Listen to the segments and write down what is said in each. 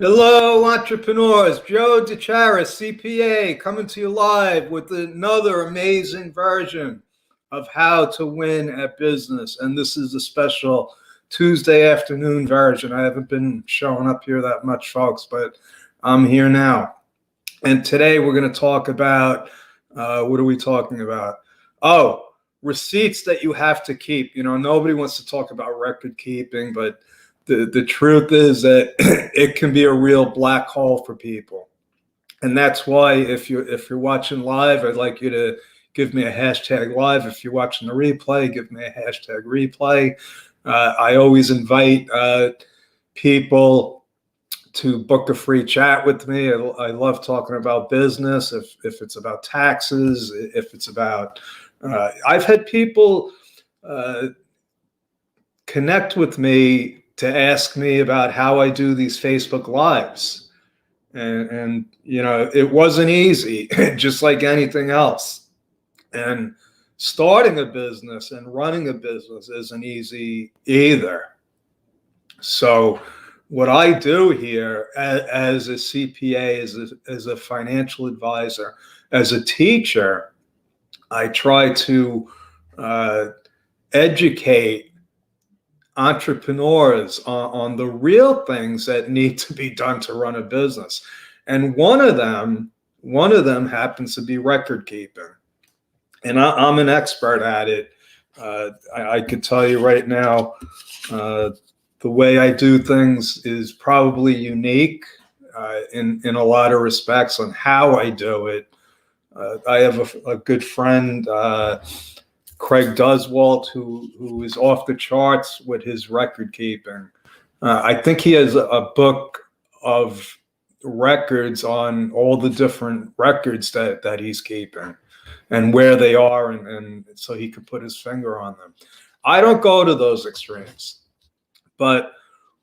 Hello, entrepreneurs. Joe DeCharis, CPA, coming to you live with another amazing version of how to win at business. And this is a special Tuesday afternoon version. I haven't been showing up here that much, folks, but I'm here now. And today we're going to talk about what are we talking about? Oh, receipts that you have to keep. You know, nobody wants to talk about record keeping, but the truth is that it can be a real black hole for people. And that's why if you're watching live, I'd like you to give me a hashtag live. If you're watching the replay, give me a hashtag replay. I always invite people to book a free chat with me. I love talking about business. If it's about taxes, if it's about, I've had people connect with me to ask me about how I do these Facebook Lives. And you know, it wasn't easy, just like anything else. And starting a business and running a business isn't easy either. So what I do here as a CPA, as a financial advisor, as a teacher, I try to educate entrepreneurs on the real things that need to be done to run a business. And one of them happens to be record keeping. And I'm an expert at it. I could tell you right now, the way I do things is probably unique in a lot of respects on how I do it. I have a good friend, Craig Duswalt, who is off the charts with his record keeping. I think he has a book of records on all the different records that he's keeping and where they are, and so he could put his finger on them. I don't go to those extremes, but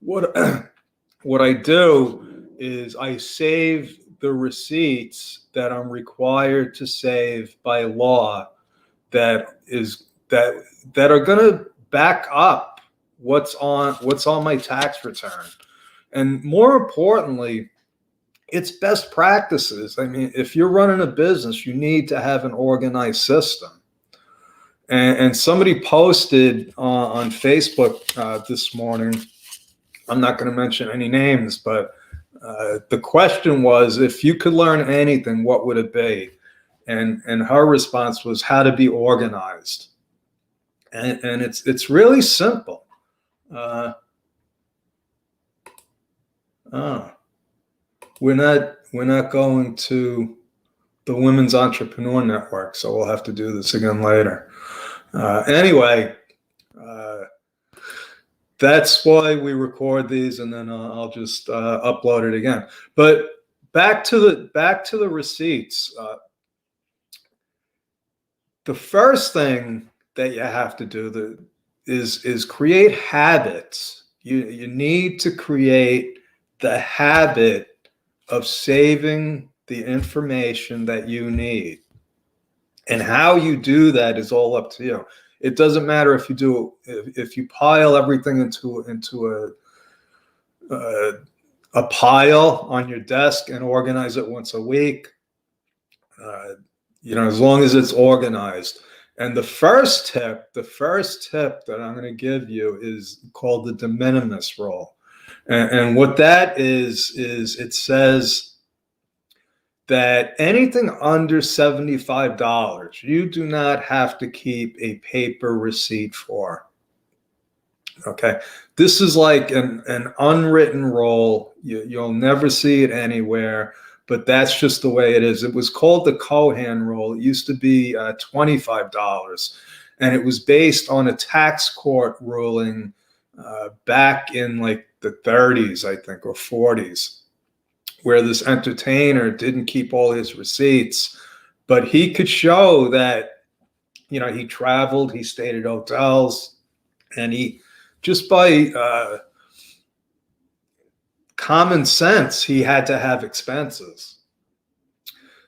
what I do is I save the receipts that I'm required to save by law that are going to back up what's on my tax return. And more importantly, it's best practices. I mean, if you're running a business, you need to have an organized system. And somebody posted on Facebook this morning, I'm not going to mention any names, but the question was, if you could learn anything, what would it be? And her response was how to be organized. And it's really simple. We're not going to the Women's Entrepreneur Network, so we'll have to do this again later. Anyway, that's why we record these, and then I'll just upload it again. But back to the receipts. The first thing that you have to do is create habits. You need to create the habit of saving the information that you need. And how you do that is all up to you. It doesn't matter if you pile everything into a pile on your desk and organize it once a week. As long as it's organized. And the first tip that I'm going to give you is called the de minimis rule. And what that is it says that anything under $75, you do not have to keep a paper receipt for. Okay. This is like an unwritten rule. You'll never see it anywhere. But that's just the way it is. It was called the Cohen rule. It used to be $25, and it was based on a tax court ruling back in like the 30s, I think, or 40s, where this entertainer didn't keep all his receipts, but he could show that, he traveled, he stayed at hotels, and he just by common sense, he had to have expenses.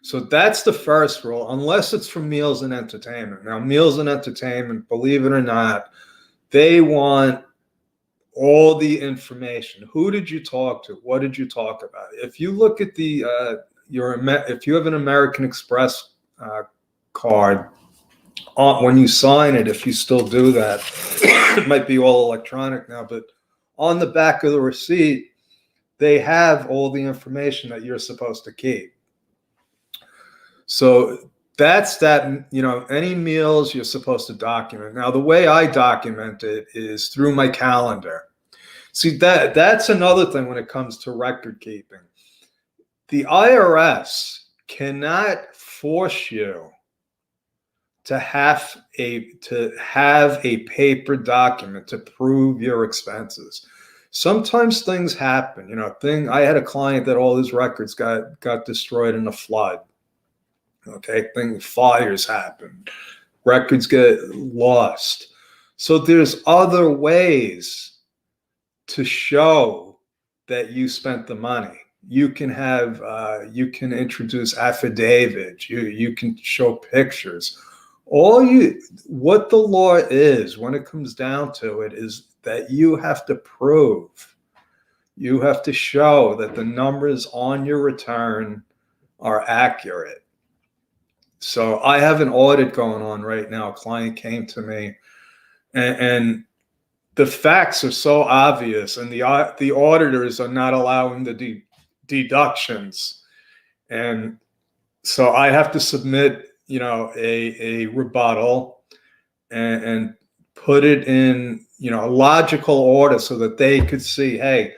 So that's the first rule, unless it's from meals and entertainment. Now, meals and entertainment, believe it or not, they want all the information. Who did you talk to? What did you talk about? If you look at the if you have an American Express card, when you sign it, if you still do that, it might be all electronic now, but on the back of the receipt, they have all the information that you're supposed to keep. So that's that, any meals you're supposed to document. Now, the way I document it is through my calendar. See, that's another thing when it comes to record keeping. The IRS cannot force you to have a paper document to prove your expenses. Sometimes things happen. I had a client that all his records got destroyed in a flood. Okay, fires happen, records get lost. So there's other ways to show that you spent the money. You can introduce affidavits. You can show pictures. What the law is, when it comes down to it, is that you have to prove, you have to show that the numbers on your return are accurate. So I have an audit going on right now. A client came to me, and the facts are so obvious, and the auditors are not allowing the deductions, and so I have to submit, a rebuttal and put it in, a logical order so that they could see, hey,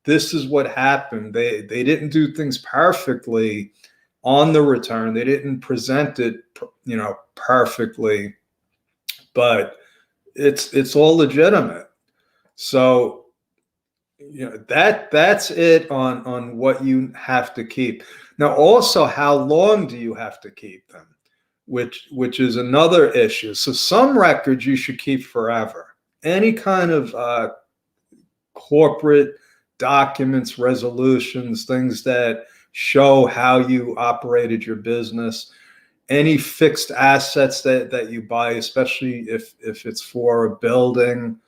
this is what happened. They didn't do things perfectly on the return. They didn't present it, perfectly, but it's all legitimate. So, that's it on what you have to keep. Now, also, how long do you have to keep them? Which is another issue. So some records you should keep forever. Any kind of corporate documents, resolutions, things that show how you operated your business, any fixed assets that you buy, especially if it's for a building,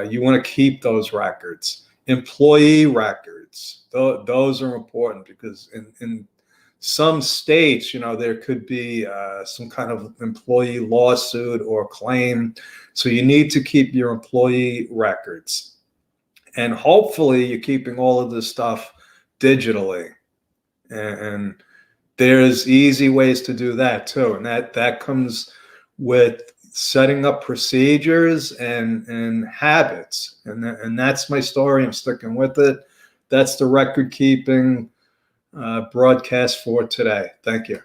you want to keep those records. Employee records, those are important, because in some states, there could be some kind of employee lawsuit or claim. So you need to keep your employee records. And hopefully you're keeping all of this stuff digitally. And there's easy ways to do that too. And that comes with setting up procedures and habits. And that's my story. I'm sticking with it. That's the record keeping broadcast for today. Thank you.